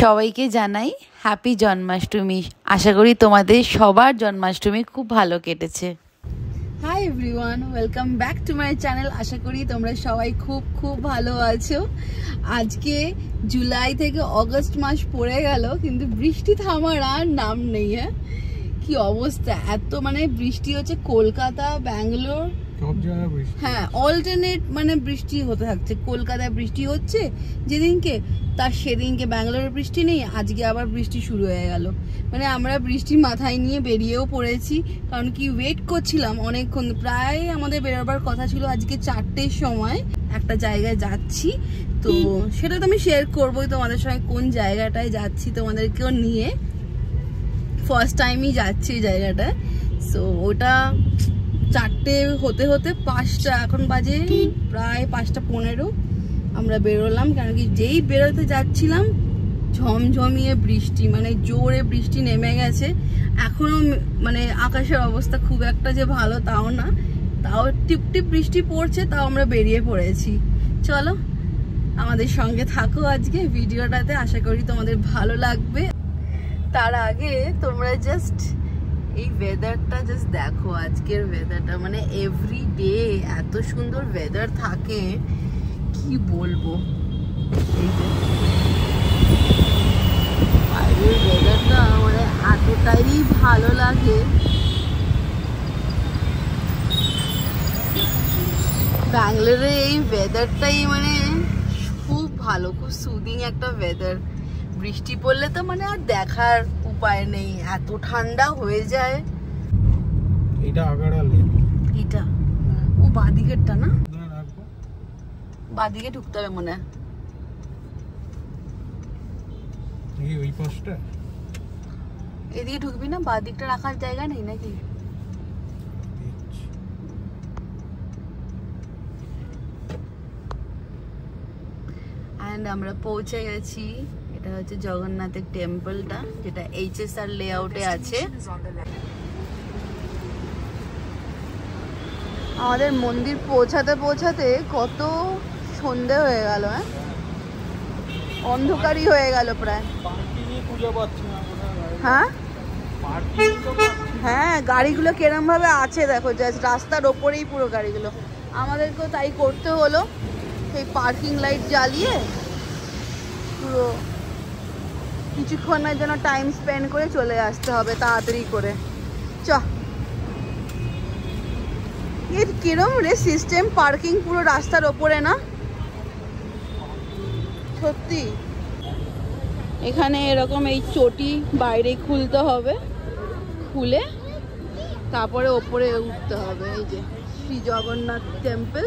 সবাইকে জানাই হ্যাপি জন্মাষ্টমী। আশা করি তোমাদের সবার জন্মাষ্টমী খুব ভালো কেটেছে। Hi everyone, welcome back to my channel. আশা করি তোমরা সবাই খুব খুব ভালো আছো। আজকে জুলাই থেকে অগস্ট মাস পড়ে গেল, কিন্তু বৃষ্টি থামার আর নাম নেই। হ্যাঁ, কি অবস্থা, এত বৃষ্টি হচ্ছে। কলকাতা, ব্যাঙ্গালোর, হ্যাঁ অল্টারনেট বৃষ্টি হতে থাকছে। কলকাতায় বৃষ্টি হচ্ছে যেদিনকে, তার সেদিনকে ব্যাঙ্গালোরে বৃষ্টি নেই, আজকে আবার বৃষ্টি শুরু হয়ে গেল। আমরা বৃষ্টি মাথায় নিয়ে বেরিয়েও পড়েছি, কারণ কি ওয়েট করছিলাম অনেকক্ষণ। প্রায় আমাদের বেরোবার কথা ছিল আজকে 4টের সময়। একটা জায়গায় যাচ্ছি, তো সেটা তো আমি শেয়ার করবোই তোমাদের সঙ্গে, কোন জায়গাটায় যাচ্ছি তোমাদেরকেও নিয়ে। ফার্স্ট টাইমই যাচ্ছি এই জায়গাটায়। সো ওটা 4টে হতে হতে 5টা, এখন বাজে প্রায় 5:15 আমরা বেরোলাম। কারণ কি যেই বেরোতে যাচ্ছিলাম ঝমঝমিয়ে বৃষ্টি, জোরে বৃষ্টি নেমে গেছে। এখনো আকাশের অবস্থা খুব একটা যে ভালো তাও না, তাও টিপ টিপ বৃষ্টি পড়ছে, তাও আমরা বেরিয়ে পড়েছি। চলো আমাদের সঙ্গে থাকো আজকে ভিডিওটাতে, আশা করি তোমাদের ভালো লাগবে। তার আগে তোমরা জাস্ট এই ওয়েদারটা জাস্ট দেখো। আজকের ওয়েদারটা এভরি ডে এত সুন্দর ওয়েদার থাকে, কি বলবো। বাইরের ওয়েদারটা এতটাই ভালো লাগে। ব্যাঙ্গালোরে এই ওয়েদারটাই খুব ভালো, খুব সুদিং একটা ওয়েদার। বৃষ্টি পড়লে তো আর দেখার উপায় নেই, এত ঠান্ডা হয়ে যায়। এটা আগাড়া লেন, এটা ও বাদিকেরটা না, বাদিকে ঢুকতে হবে মনে হয়। এই ওই পাশটা, এদিকে ঢুকবি না? বাদিকটা রাখার জায়গা নেই নাকি? এন্ড আমরা পৌঁছে গেছি। এটা হচ্ছে জগন্নাথের টেম্পলটা, যেটা HSR লেআউটে আছে। আমাদের মন্দির পৌঁছাতে পৌঁছাতে কত সন্ধে হয়ে গেল। হ্যাঁ, অন্ধকারই হয়ে গেল প্রায়। হ্যাঁ হ্যাঁ, গাড়িগুলো কেরম ভাবে আছে দেখো, জাস্ট রাস্তার ওপরেই পুরো গাড়িগুলো। আমাদেরকেও তাই করতে হলো, সেই পার্কিং লাইট জ্বালিয়ে পুরো কিছুক্ষণের জন্য টাইম স্পেন্ড করে চলে আসতে হবে তাড়াতাড়ি করে। চ, এর কিরম রে সিস্টেম, পার্কিং পুরো রাস্তার ওপরে না? সত্যি এখানে এরকম এই চটি বাইরে খুলতে হবে, খুলে তারপরে ওপরে উঠতে হবে। এই যে শ্রী জগন্নাথ টেম্পল,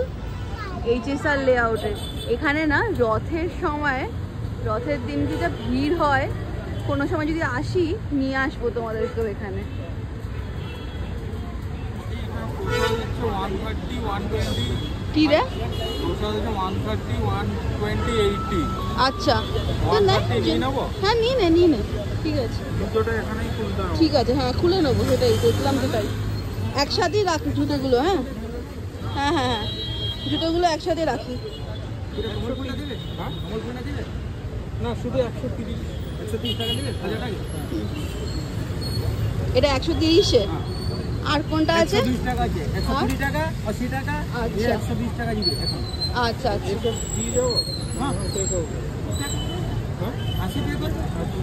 HSR লেআউটে। এখানে না রথের সময়, রথের দিন যা ভিড় হয়, কোনো সময় যদি আসি নিয়ে আসবো তোমাদেরকেও এখানে। কি রে? আচ্ছা, হ্যাঁ নিয়ে নে, ঠিক আছে ঠিক আছে, হ্যাঁ খুলে নেবো। সেটাই দেখলাম, সেটাই একসাথেই রাখি জুতোগুলো। হ্যাঁ হ্যাঁ হ্যাঁ হ্যাঁ, জুতোগুলো একসাথে রাখি। এটা 130-এ। আর কোনটা আছে? আচ্ছা আচ্ছা,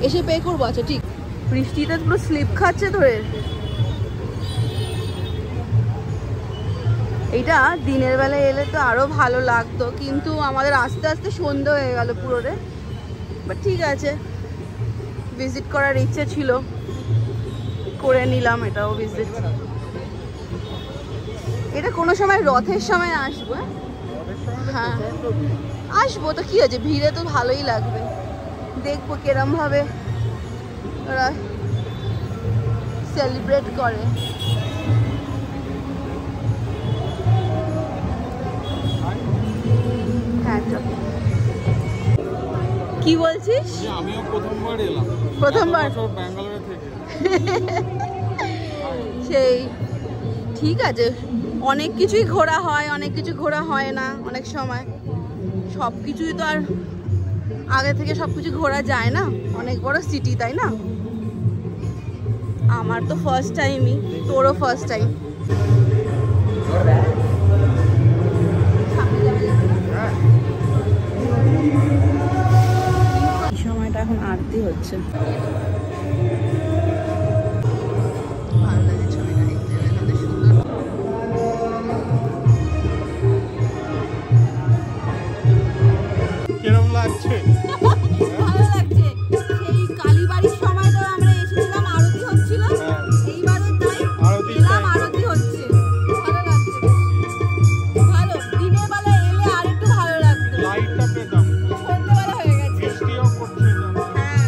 এসে পে করবো। আচ্ছা ঠিক। বৃষ্টিটা পুরো স্লিপ খাচ্ছে ধরে। এইটা দিনের বেলায় এলে তো আরো ভালো লাগতো, কিন্তু আমাদের আস্তে আস্তে সন্ধ্যে হয়ে গেল পুরো রে। বাট ঠিক আছে, ভিজিট করার ইচ্ছে ছিল, করে নিলাম এটাও ভিজিট। এটা কোনো সময় রথের সময় আসবো। হ্যাঁ আসবো তো, কি আছে, ভিড়ে তো ভালোই লাগবে। দেখবো কিরম ভাবে ওরা সেলিব্রেট করে। হ্যাঁ কি বলছিস? আমিও প্রথমবার এলাম, প্রথমবার ব্যাঙ্গালোর থেকে। সেই ঠিক আছে, অনেক কিছুই ঘোরা হয়, অনেক কিছু ঘোরা হয় না। অনেক সময় সব কিছুই তো আর আগে থেকে সবকিছু ঘোরা যায় না, অনেক বড় সিটি, তাই না? আমার তো ফার্স্ট টাইমই, তোরও ফার্স্ট টাইম। এই সময়টা এখন আরতি হচ্ছে। ভালো লাগে ছবিটা দেখতে, এখানে সুন্দর। কিরম লাগছে? ভালো লাগছে। সেই কালীবাড়ির সময় তো আমরা এসেছিলাম, আরতি হচ্ছিল, এইবারও তাই এলাম, আরতি হচ্ছে। ভালো লাগছে, ভালো। দিনের বেলা এলে আর একটু ভালো লাগতো, লাইটটা পেতাম। সন্ধ্যেবেলা হয়ে গেছে। বৃষ্টিও পড়ছে না। হ্যাঁ,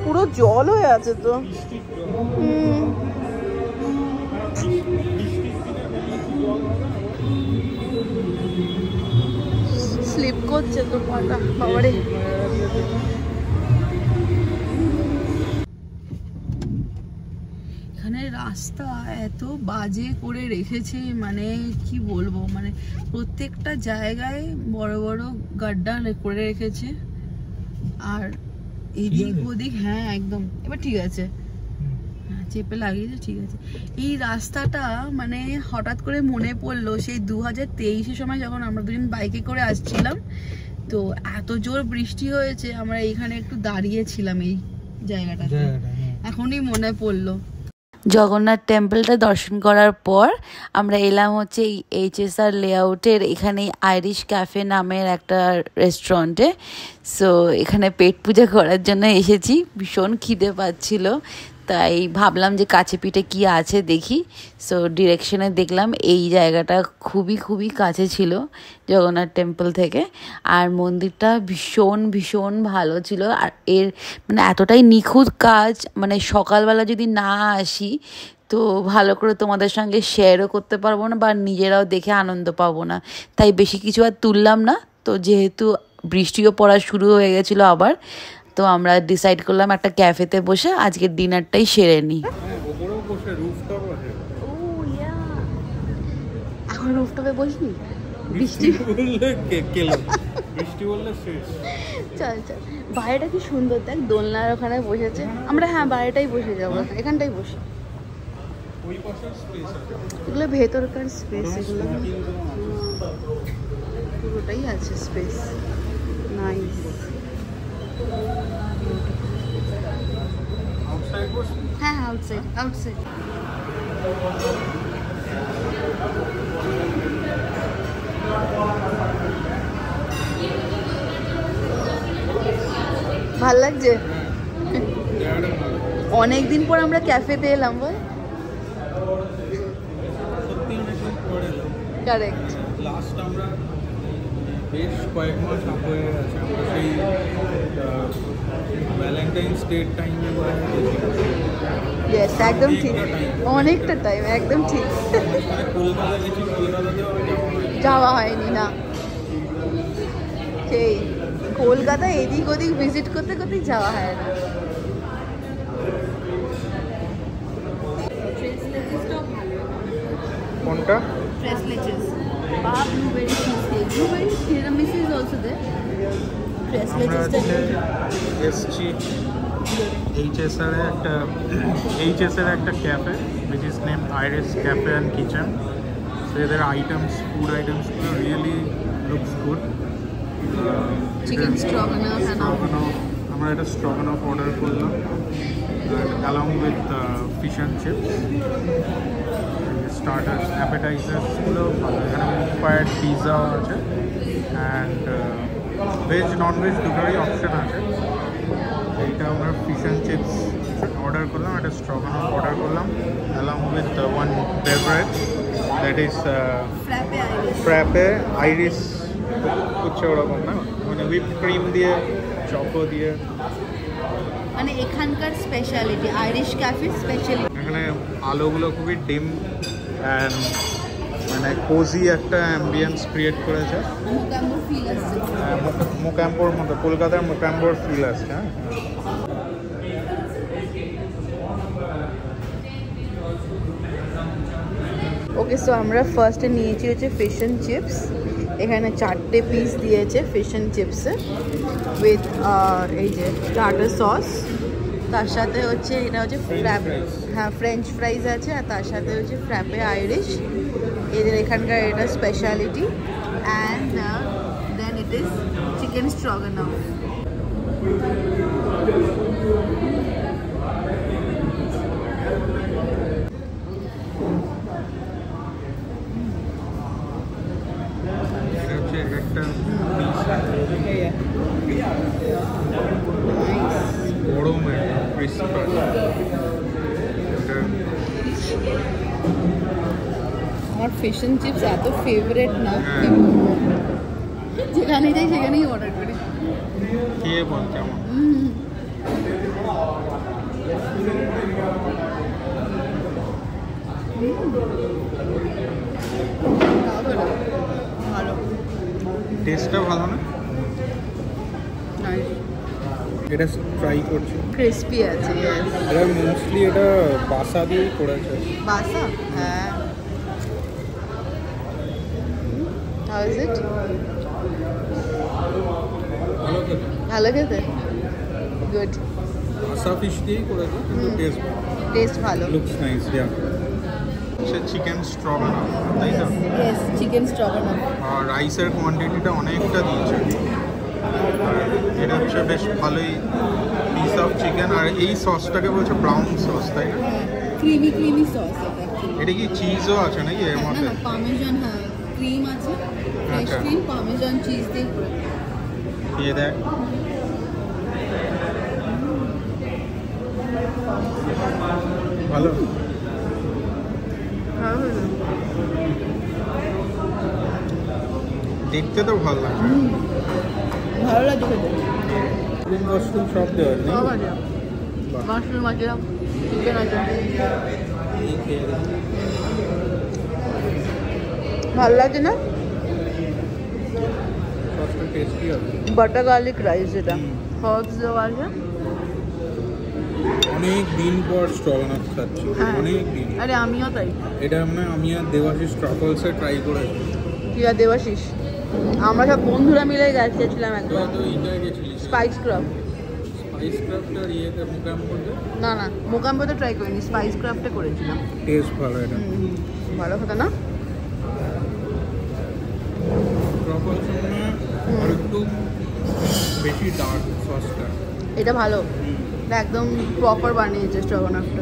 পুরো জল হয়ে আছে তো। বৃষ্টির জল। হুম, বৃষ্টির দিনে বেরিয়েছি জল হবে না। স্লিপ করছে তো পাটা, বাবারে। এখানে রাস্তা এত বাজে করে রেখেছে, মানে কি বলবো, মানে প্রত্যেকটা জায়গায় বড় বড় গাড্ডা করে রেখেছে, আর এদিক ওদিক। হ্যাঁ একদম, এবার ঠিক আছে, হ্যাঁ চেপে লাগিয়েছে, ঠিক আছে। এই রাস্তাটা মানে হঠাৎ করে মনে পড়লো সেই 2023-এর সময় যখন আমরা দুজন বাইকে করে আসছিলাম, তো এত জোর বৃষ্টি হয়েছে, আমরা এইখানে একটু দাঁড়িয়েছিলাম এই জায়গাটাতে, এখনই মনে পড়লো। জগন্নাথ টেম্পলটা দর্শন করার পর আমরা এলাম হচ্ছে এই HSR লেআউটের এখানে আইরিশ ক্যাফে নামের একটা রেস্টুরেন্টে। সো এখানে পেট পূজা করার জন্য এসেছি, ভীষণ খিদে পাচ্ছিল, তাই ভাবলাম যে কাছে পিঠে কি আছে দেখি। সো ডিরেকশনে দেখলাম এই জায়গাটা খুবই খুবই কাছে ছিল জগন্নাথ টেম্পল থেকে, আর মন্দিরটা ভীষণ ভীষণ ভালো ছিল। আর এর মানে এতটাই নিখুঁত কাজ, মানে সকালবেলা যদি না আসি তো ভালো করে তোমাদের সঙ্গে শেয়ারও করতে পারবো না, বা নিজেরাও দেখে আনন্দ পাবো না, তাই বেশি কিছু আর তুললাম না। তো যেহেতু বৃষ্টিও পড়া শুরু হয়ে গেছিলো আবার, তো আমরা ডিসাইড করলাম একটা ক্যাফেতে বসে আজকের ডিনারটাই সেরে নিই। এখন রুফটপে বসবি? বৃষ্টি বৃষ্টি বললে শেষ। চল চল, বাইরেটা কি সুন্দর দেখ, দোলনার ওখানে বসেছে। আমরা হ্যাঁ বাইরেটাই বসে যাবো, এখানটাই বসি। এগুলো ভেতরকার স্পেস, এগুলো পুরোটাই আছে স্পেস, নাইস। হ্যাঁ আউটসাইড, আউটসাইড। ভাল লাগছে, অনেকদিন পর আমরা ক্যাফেতে এলাম বল। কারেক্ট, লাস্ট আমরা বেশ কয়েক মাস হয়ে গেছে আমরা সেই ভ্যালেন্টাইন্স ডে টাইমে ইয়েস একদম ঠিক, অনেকটা টাইম, একদম ঠিক। কলকাতা গেছি, কলকাতাতেও যাওয়া হয়নি না, সেই কলকাতা এদিক ওদিক ভিজিট করতে করতেই যাওয়া হয় না। কোনটা? Tres leches. Blueberry cheesecake. Blueberry tiramisu is also there. Tres leches. এসছি HSR একটা cafe which is named Iris Cafe and Kitchen. So their items, food items really looks good. Chicken stroganoff and all. আমরা একটা stroganoff order করলাম along with fish and chips. Starters, appetizers গুলো এখানে inspired pizza আছে and veg non veg দুটোরই option আছে। এইটা আমরা ফিশ অ্যান্ড চিপস অর্ডার করলাম, একটা স্ট্রগনফ অর্ডার করলাম along with one beverage that is frappé iris হচ্ছে ওরকম না, মানে হুইপ ক্রিম দিয়ে চকো দিয়ে, মানে এখানকার স্পেশালিটি আইরিশ ক্যাফে স্পেশালিটি। এখানে আলোগুলো খুবই ডিম অ্যান্ড মানে কোজি একটা অ্যাম্বিয়েন্স ক্রিয়েট করেছে। মোকাম্বোর ফিল আসছে, মোকাম্বোর মতো, কলকাতার মোকাম্বোর ফিল আসছে। হ্যাঁ ওকে, সো আমরা ফার্স্টে নিয়েছি হচ্ছে ফিশ অ্যান্ড চিপস, এখানে 4টে পিস দিয়েছে ফিশ অ্যান্ড চিপসে উইথ এই যে টার্টার সস, তার সাথে হচ্ছে এটা হচ্ছে হ্যাঁ ফ্রেঞ্চ ফ্রাইজ আছে, আর তার সাথে হচ্ছে ফ্র্যাপে আইরিশ, এদের এখানকার এটা speciality. And then it is chicken stroganoff. আমার ফিশ অ্যান্ড চিপস এত ফেভারিট না, যেখানে যাই সেখানেই অর্ডার করি। খেয়ে বল কেমন? ভালো, টেস্টটা ভালো না? এটা ট্রাই করছি, ক্রিস্পি আছে। এটা মোস্টলি এটা বাসা দিয়েই করেছে। বাসা? হ্যাঁ। How is it? ভালো খেতে? গুড। বাসা ফিশ দিয়েই করেছে, কিন্তু টেস্ট ভালো। Looks nice. ইয়া, সে চিকেন স্ট্রগানফ, তাই না? Yes, chicken স্ট্রগানফ। আর রাইসের কোয়ান্টিটিটা অনেকটা দিয়েছে। এটা হচ্ছে বেশ ভালোই পিস অফ চিকেন। আর এই সসটাকে বলছে ব্রাউন সস, তাই না? Creamy creamy sauce. এটা কি চিজও আছে নাকি এর মধ্যে? পার্মেজান, হ্যাঁ ক্রিম আছে, ফ্রেশ ক্রিম পার্মেজান চিজ দিয়ে পুরো। দিয়ে দেখ, ভালো। দেখতে তো ভালো লাগছে। ভালো লাগছে খেতে। মাশরুম সব দেওয়া আছে। মাশরুম আছে, চিকেন আছে। ভালো লাগছে না? সসটা টেস্টি আছে। বাটার গার্লিক রাইস, এটা হার্বস দেওয়া আছে। অনেক দিন পর স্ট্রগানফ খাচ্ছি, অনেক দিন। আরে আমিও তাই। এটা মানে আমি আর দেবাশিস ট্রাভেলসে ট্রাই করেছি। কি আর দেবাশিস, আমরা সব বন্ধুরা মিলে গেছিলাম একবার। তো এইটাই গেছিলিস? Spice craft. স্পাইস ক্রাফটার ইয়েতে মোকামপুরে? না না, মোকামপুরে ট্রাই করিনি, স্পাইস ক্রাফটে করেছিলাম। টেস্ট ভালো এটা। ভালো কথা না? ট্রাভেলস আর একটু বেশি ডার্ক সসটা। এটা ভালো, এটা একদম প্রপার বানিয়েছে স্ট্রগানফটা।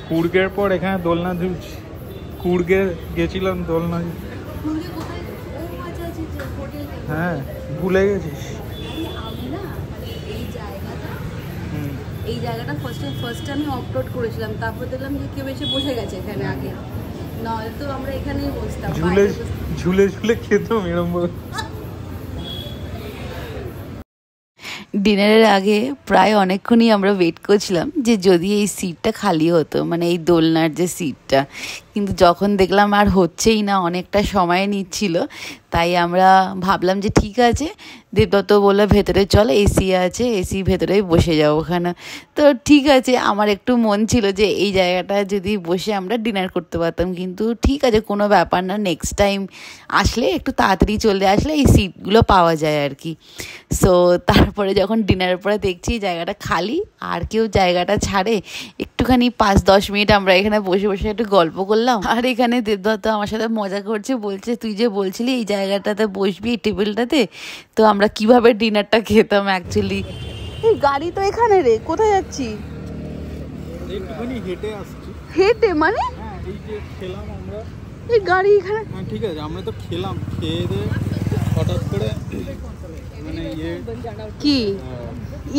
কুর্গের পর এখানে দোলনা ঝুলছি। কুর্গে গেছিলাম দোলনা। হ্যাঁ, ভুলে গেছিস? এই জায়গাটা ফার্স্টে আমি অপলোড করেছিলাম, তারপর দেখলাম যে কেউ এসে বসে গেছে এখানে আগে, নয়তো আমরা এখানেই বসতাম। ঝুলে ঝুলে ঝুলে খেতাম এরকম। ডিনারের আগে প্রায় অনেকক্ষণই আমরা ওয়েট করছিলাম যে যদি এই সিটটা খালি হতো, মানে এই দোলনার যে সিটটা, কিন্তু যখন দেখলাম আর হচ্ছেই না, অনেকটা সময় নিচ্ছিল, তাই আমরা ভাবলাম যে ঠিক আছে, দেবদত্ত বললো ভেতরে চল, এসি আছে, এসি ভেতরেই বসে যাবো ওখানে। তো ঠিক আছে, আমার একটু মন ছিল যে এই জায়গাটা যদি বসে আমরা ডিনার করতে পারতাম, কিন্তু ঠিক আছে কোনো ব্যাপার না, নেক্সট টাইম আসলে একটু তাড়াতাড়ি চলে আসলে এই সিটগুলো পাওয়া যায় আর কি। সো তারপরে যখন ডিনারের পরে দেখছি জায়গাটা খালি, আর কেউ জায়গাটা ছাড়ে, একটুখানি 5-10 মিনিট আমরা এখানে বসে বসে একটু গল্প করলাম। আর এখানে দেবদত্ত আমার সাথে মজা করছে, বলছে তুই যে বলছিলি এই জায়গাটাতে বসবি এই টেবিলটাতে, তো আমরা কিভাবে ডিনারটা খেতাম অ্যাকচুয়ালি। এই গাড়ি তো এখানে রে, কোথায় যাচ্ছি? একটুখানি হেঁটে আসছি। হেঁটে মানে? হ্যাঁ, এই যে খেলাম আমরা, এই গাড়ি এখানে। হ্যাঁ ঠিক আছে, আমরা তো খেলাম, খেয়ে দিয়ে হঠাৎ করে মানে কি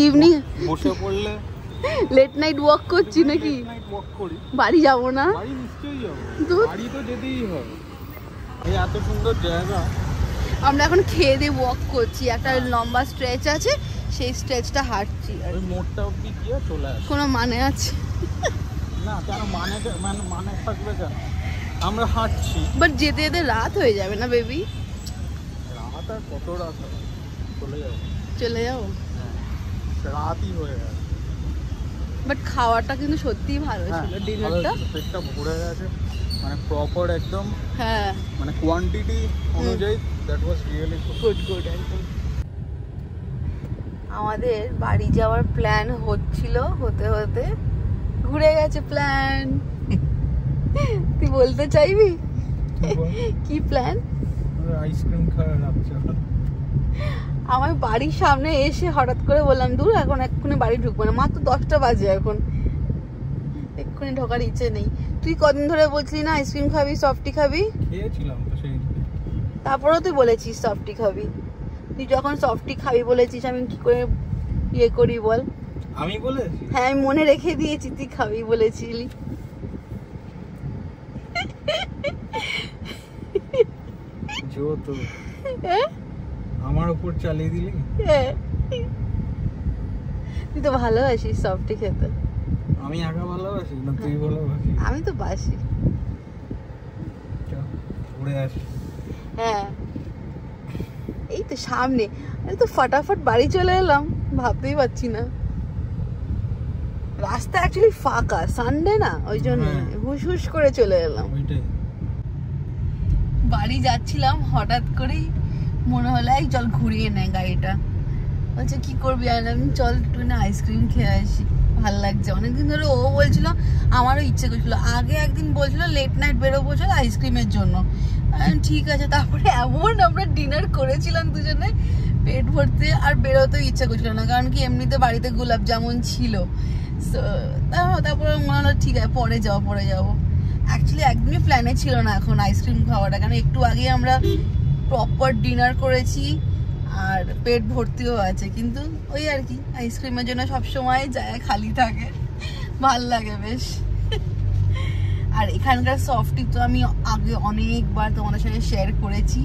ইভিনিং বসে পড়লে লেট নাইট ওয়াক করছি নাকি? ওয়াক করি, বাড়ি যাবো না? বাড়ি নিশ্চয়ই যাবো, বাড়ি তো যেতেই হবে। এই এত সুন্দর জায়গা। আমরা এখন খেয়ে দিয়ে ওয়াক করছি, একটা লম্বা স্ট্রেচ আছে, সেই স্ট্রেচটা হাঁটছি। আর ওই মোড়টা অব্দি গিয়ে চলে আসে। কোনো মানে আছে না, কেন মানে থাকবে কেন? আমরা হাঁটছি, বাট যেতে যেতে রাত হয়ে যাবে না বেবি? রাত আর কত রাত হবে, চলে যাবো। রাতই হয়ে গেছে। বাট খাওয়াটা কিন্তু সত্যিই ভালো ছিল, ডিনারটা। পেটটা ভরে গেছে, মানে প্রপার একদম, হ্যাঁ মানে কোয়ান্টিটি অনুযায়ী that was really good good একদম। আমাদের বাড়ি যাওয়ার প্ল্যান হচ্ছিল, হতে হতে ঘুরে গেছে প্ল্যান। তুই বলতে চাইবি কি প্ল্যান? আইসক্রিম খাওয়ার রাখছে। আমার বাড়ির সামনে এসে হঠাৎ করে বললাম দূর এখন এক্ষুনি বাড়ি ঢুকবো না, মাত্র 10টা বাজে এখন, এক্ষুনি ঢোকার ইচ্ছে নেই। তুই কদিন ধরে বলছিলি না আইসক্রিম খাবি, সফটি খাবি? খেয়েছিলাম তো সেই, তারপরেও তুই বলেছিস সফটি খাবি। তুই যখন সফটি খাবি বলেছিস আমি কি করে ইয়ে করি বল? আমি বলেছি? হ্যাঁ আমি মনে রেখে দিয়েছি তুই খাবি বলেছিলি। জো তো আমার উপর চালিয়ে দিলি। তুই তো ভালোবাসিস সফটি খেতে। আমি একা ভালোবাসি না তুই ভালোবাসি? আমি তো বাসি। উড়ে আসি। হ্যাঁ এই তো সামনে, আমি তো ফটাফট বাড়ি চলে এলাম, ভাবতেই পারছি না। রাস্তা অ্যাকচুয়ালি ফাঁকা, সানডে না, ওই জন্য হুশ হুশ করে চলে এলাম। বাড়ি যাচ্ছিলাম, হঠাৎ করেই মনে হলো এই চল ঘুরিয়ে নেয় গাড়িটা। বলছে কি করবি? আমি চল একটু না আইসক্রিম খেয়ে আসি, ভাল লাগছে। অনেকদিন ধরে ও বলছিল, আমারও ইচ্ছে করছিল। আগে একদিন বলছিল লেট নাইট বেরোবো চল আইসক্রিমের জন্য, ঠিক আছে। তারপরে এমন আমরা ডিনার করেছিলাম দুজনে পেট ভরতে, আর বেরোতেও ইচ্ছে করছিল না, কারণ কি এমনিতে বাড়িতে গোলাপ জামুন ছিল। তারপরে মনে হলো ঠিক আছে পরে যাবো। অ্যাকচুয়ালি একদমই প্ল্যানে ছিল না এখন আইসক্রিম খাওয়াটা, কারণ একটু আগে আমরা প্রপার ডিনার করেছি আর পেট ভর্তিও আছে। কিন্তু ওই আর কি, আইসক্রিমের জন্য সবসময় জায়গা খালি থাকে, ভাল লাগে বেশ। আর এখানকার সফটি তো আমি আগে অনেকবার তোমাদের সঙ্গে শেয়ার করেছি।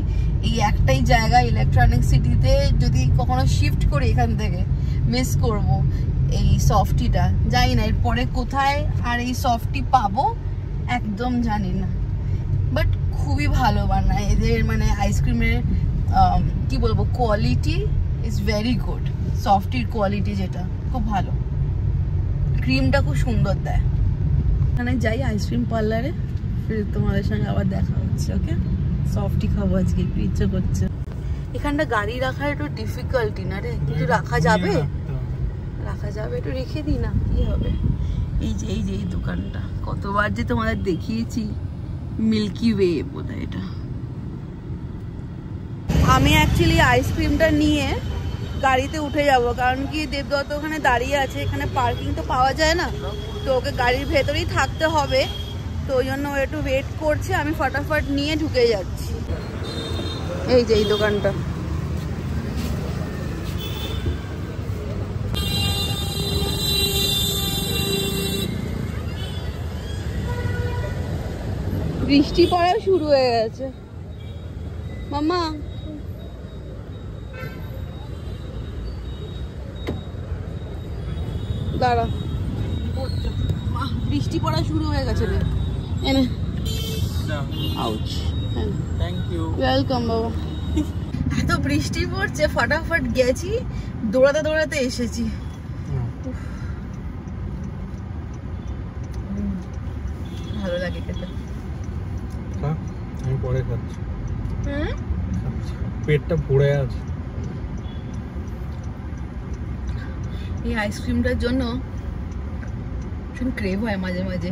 এই একটাই জায়গা ইলেকট্রনিক সিটিতে, যদি কখনো শিফট করি এখান থেকে মিস করব এই সফটিটা। জানি না এরপরে কোথায় আর এই সফটি পাবো একদম জানি না, বাট খুবই ভালো বানায় এদের, মানে আইসক্রিমের কি বলবো, কোয়ালিটি ইজ ভেরি গুড। সফটির কোয়ালিটি যেটা খুব ভালো, ক্রিমটা খুব সুন্দর দেয়। এখানে যাই আইসক্রিম পার্লারে, ফির তোমাদের সঙ্গে আবার দেখা হচ্ছে। ওকে, সফটি খাবো আজকে, একটু ইচ্ছে করছে। এখানটা গাড়ি রাখার একটু ডিফিকাল্টি না রে, কিন্তু রাখা যাবে, একটু রেখে দিই না, কি হবে। এই যে এই দোকানটা কতবার যে তোমাদের দেখিয়েছি, মিল্কি ওয়ে বোধহয় এটা। আমি অ্যাকচুয়ালি আইসক্রিমটা নিয়ে গাড়িতে উঠে যাব, কারণ কি দেবদত্ত ওখানে দাঁড়িয়ে আছে, এখানে পার্কিং তো পাওয়া যায় না, তো ওকে গাড়ির ভেতরেই থাকতে হবে, তো ওই জন্য ও একটু ওয়েট করছে। আমি ফটাফট নিয়ে ঢুকে যাচ্ছি। এই যে এই দোকানটা, বৃষ্টি পড়া শুরু হয়ে গেছে। মামা দাঁড়া, বৃষ্টি পড়া শুরু হয়ে গেছে রে, এনে আউচ। হ্যাঁ থ্যাংক ইউ, ওয়েলকাম বাবা। এত বৃষ্টি পড়ছে, ফটাফট গেছি, দৌড়াতে এসেছি। ভালো লাগে খেতে। আমি পরে খাচ্ছি, পেটটা ভরে আছে। এই আইসক্রিমটার জন্য ক্রেভ হয় মাঝে মাঝে,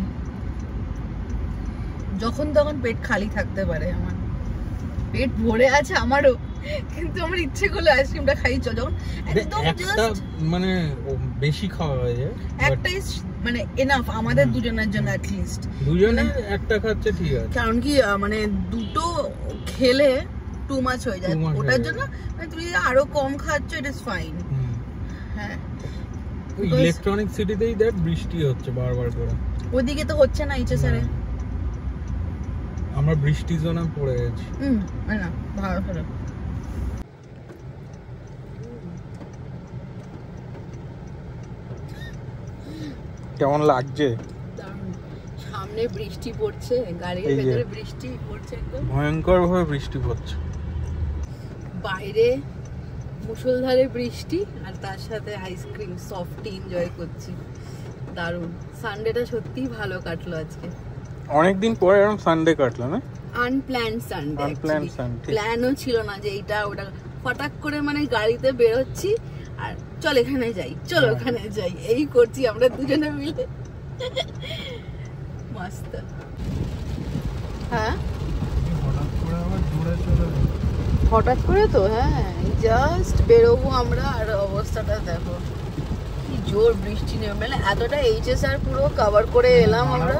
যখন তখন পেট খালি থাকতে পারে। আমার পেট ভরে আছে আমারও, কিন্তু আমার ইচ্ছে করলে আইসক্রিমটা খাই চল। যখন একদম জাস্ট মানে বেশি খাওয়া হয়ে যায়, একটাই মানে এনাফ আমাদের দুজনের জন্য, অ্যাট লিস্ট দুজনে একটা খাচ্ছে ঠিক আছে, কারণ কি মানে দুটো খেলে টু মাচ হয়ে যায়। ওটার জন্য তুমি আরো কম খাচ্ছ, ইট ইজ ফাইন। হ্যাঁ, ইলেকট্রনিক সিটিতেই দেখ বৃষ্টি হচ্ছে বারবার করে, ওদিকে তো হচ্ছে না ইচেসারে। আমরা বৃষ্টি জোনে পড়ে গেছি। না ভালো ভালো। কেমন লাগছে? সামনে সামনে বৃষ্টি পড়ছে, গাড়ির ভেতরে বৃষ্টি পড়ছে, একদম ভয়ঙ্কর ভাবে বৃষ্টি পড়ছে। বাইরে মুষলধারে বৃষ্টি আর তার সাথে আইসক্রিম সফটি এনজয় করছি। দারুণ, সানডেটা সত্যিই ভালো কাটলো আজকে। অনেকদিন পরে এরকম সানডে কাটলো না? আনপ্ল্যান্ড সানডে, আনপ্ল্যান্ড সানডে, প্ল্যানও ছিল না যে এইটা ওটা, হঠাৎ করে মানে গাড়িতে বেরোচ্ছি আর চল এখানে যাই, চলো ওখানে যাই, এই করছি আমরা দুজনে মিলে। মস্ত। হ্যাঁ হঠাৎ করে তো, হ্যাঁ জাস্ট বেরোবো আমরা আর অবস্থাটা দেখো কি জোর বৃষ্টি নেমে, মানে এতটা এইচএসআর পুরো কভার করে এলাম আমরা।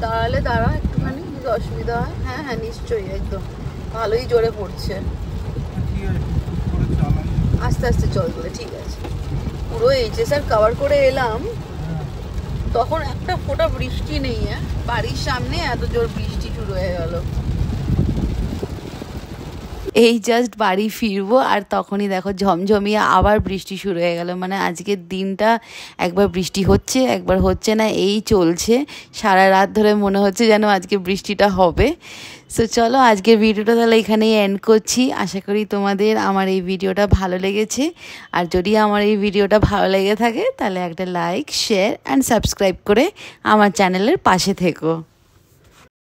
দাঁড়ালে দাঁড়া একটুখানি, যদি অসুবিধা হয়। হ্যাঁ হ্যাঁ নিশ্চয়ই, একদম ভালোই জোরে পড়ছে। আস্তে আস্তে চল বলে, ঠিক আছে। পুরো এইচএসআর কভার করে এলাম, তখন একটা ফোঁটা বৃষ্টি নেই। বাড়ির সামনে এত জোর বৃষ্টি শুরু হয়ে গেল। এই জাস্ট বাড়ি ফিরবো আর তখনই দেখো ঝমঝমিয়ে আবার বৃষ্টি শুরু হয়ে গেল। মানে আজকের দিনটা একবার বৃষ্টি হচ্ছে, একবার হচ্ছে না, এই চলছে সারা রাত ধরে। মনে হচ্ছে যেন আজকে বৃষ্টিটা হবে। সো চলো আজকের ভিডিওটা তাহলে এখানেই এন্ড করছি। আশা করি তোমাদের আমার এই ভিডিওটা ভালো লেগেছে। আর যদি আমার এই ভিডিওটা ভালো লেগে থাকে তাহলে একটা লাইক, শেয়ার অ্যান্ড সাবস্ক্রাইব করে আমার চ্যানেলের পাশে থেকো।